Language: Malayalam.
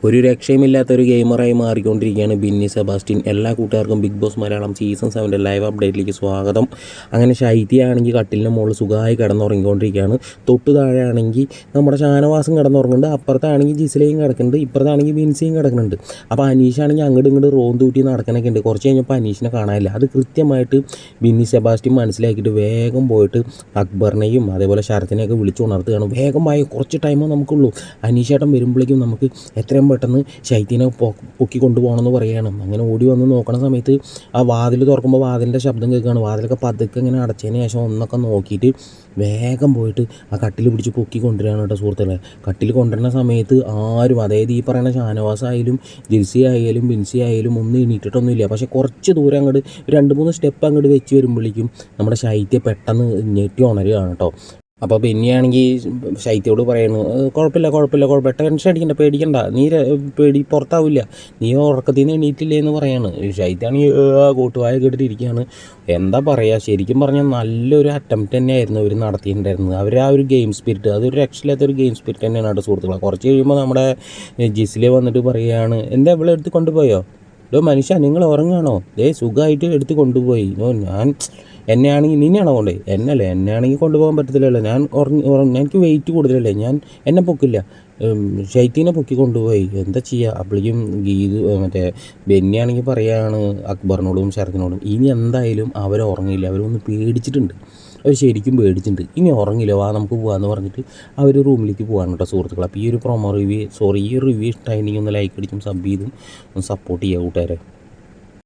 ഒരു രക്ഷയുമില്ലാത്തൊരു ഗെയിമറായി മാറിക്കൊണ്ടിരിക്കുകയാണ് ബിന്നി സെബാസ്റ്റ്യൻ. എല്ലാ കൂട്ടുകാർക്കും Big Boss Malayalam season 7 live അപ്ഡേറ്റിലേക്ക് സ്വാഗതം. അങ്ങനെ ശൈത്യയാണെങ്കിൽ കട്ടിലിൻ്റെ മുകളിൽ സുഖമായി കിടന്നുറങ്ങിക്കൊണ്ടിരിക്കുകയാണ്. തൊട്ട് താഴെ ആണെങ്കിൽ നമ്മുടെ ഷാനവാസും കിടന്നുറങ്ങുന്നുണ്ട്, അപ്പുറത്താണെങ്കിൽ ജിസിലയും കിടക്കുന്നുണ്ട്, ഇപ്പുറത്താണെങ്കിൽ ബിൻസിയും കിടക്കുന്നുണ്ട്. അപ്പോൾ അനീഷാണെങ്കിൽ അങ്ങോട്ട് ഇങ്ങോട്ട് റോന്തൂറ്റി നടക്കണൊക്കെ ഉണ്ട്. കുറച്ച് കഴിഞ്ഞപ്പോൾ അനീഷിനെ കാണാനില്ല. അത് കൃത്യമായിട്ട് ബിന്നി സെബാസ്റ്റ്യൻ മനസ്സിലാക്കിയിട്ട് വേഗം പോയിട്ട് അക്ബറിനെയും അതേപോലെ ശരത്തിനെയൊക്കെ വിളിച്ചു ഉണർത്തുകയാണ്. വേഗമായി കുറച്ച് ടൈമേ നമുക്കുള്ളൂ, അനീഷേട്ടൻ വരുമ്പോഴേക്കും നമുക്ക് എത്രയും പെട്ടെന്ന് ശൈത്യനെ പൊക്കി കൊണ്ടുപോകണമെന്ന് പറയുകയാണ്. അങ്ങനെ ഓടി വന്ന് നോക്കണ സമയത്ത് ആ വാതിൽ തുറക്കുമ്പോൾ വാതിലിൻ്റെ ശബ്ദം കേൾക്കുകയാണ്. വാതിലൊക്കെ പതുക്കെ ഇങ്ങനെ അടച്ചതിന് ശേഷം ഒന്നൊക്കെ നോക്കിയിട്ട് വേഗം പോയിട്ട് ആ കട്ടിൽ പിടിച്ച് പൊക്കി കൊണ്ടുവരികയാണ് കേട്ടോ സുഹൃത്തുക്കളെ. കട്ടിൽ കൊണ്ടുവരുന്ന സമയത്ത് ആരും, അതായത് ഈ പറയുന്ന ഷാനവാസായാലും ജിൽസി ആയാലും ബിൻസി ആയാലും ഒന്നും എണീറ്റിട്ടൊന്നുമില്ല. പക്ഷേ കുറച്ച് ദൂരം അങ്ങോട്ട് 2-3 സ്റ്റെപ്പ് അങ്ങോട്ട് വെച്ച് വരുമ്പോഴേക്കും നമ്മുടെ ശൈത്യം പെട്ടെന്ന് ഞെട്ടി ഉണരുകയാണ് കേട്ടോ. അപ്പോൾ പിന്നെയാണെങ്കിൽ ശൈത്യയോട് പറയുന്നു, കുഴപ്പമില്ല, ടെൻഷൻ അടിക്കണ്ട, പേടിക്കണ്ട, നീ പുറത്താവില്ല, നീ ഉറക്കത്തിൽ നിന്ന് എണീറ്റില്ലേ എന്ന് പറയാണ്. ശൈത്യാണെങ്കിൽ കൂട്ടുവായ കേട്ടിട്ടിരിക്കുകയാണ്. എന്താ പറയുക, ശരിക്കും പറഞ്ഞാൽ നല്ലൊരു അറ്റംപ്റ്റ് തന്നെയായിരുന്നു അവർ നടത്തിയിട്ടുണ്ടായിരുന്നത്. അവർ ആ ഒരു ഗെയിം സ്പിരിറ്റ്, അതൊരു രക്ഷയില്ലാത്തൊരു ഗെയിം സ്പിരിറ്റ് തന്നെയാണ് കേട്ടോ സുഹൃത്തുക്കളെ. കുറച്ച് കഴിയുമ്പോൾ നമ്മുടെ ജിസിലെ വന്നിട്ട് പറയുകയാണ്, എന്താ ഇവിടെ എടുത്ത് കൊണ്ടുപോയോ, മനുഷ്യ നിങ്ങൾ ഉറങ്ങുകയാണോ, സുഖമായിട്ട് എടുത്ത് കൊണ്ടുപോയി. എന്നെയാണെങ്കിൽ നിന്നെയാണോ കൊണ്ടേ, എന്നെയാണെങ്കിൽ കൊണ്ടുപോകാൻ പറ്റത്തില്ലല്ലോ, ഞാൻ എനിക്ക് വെയിറ്റ് കൂടുതലല്ലേ, എന്നെ പൊക്കില്ല, ശൈത്യനെ പൊക്കി കൊണ്ടുപോയി, എന്താ ചെയ്യുക. അപ്പോഴേക്കും മറ്റേ ബെന്നിയാണെങ്കിൽ പറയുകയാണ് അക്ബറിനോടും ശരത്തിനോടും, ഇനി എന്തായാലും അവർ ഉറങ്ങില്ല, അവരൊന്ന് പേടിച്ചിട്ടുണ്ട്, അവർ ശരിക്കും പേടിച്ചിട്ടുണ്ട്, ഇനി ഉറങ്ങില്ല, വാ നമുക്ക് പോകാമെന്ന് പറഞ്ഞിട്ട് അവർ റൂമിലേക്ക് പോകാൻ കേട്ടോ സുഹൃത്തുക്കൾ. അപ്പോൾ ഈ ഒരു റിവ്യൂ ഇഷ്ടമായിരുന്നെങ്കിൽ ഒന്ന് ലൈക്ക് അടിച്ചും സബ് ചെയ്തും ഒന്ന് സപ്പോർട്ട് ചെയ്യുക കൂട്ടുകാരെ.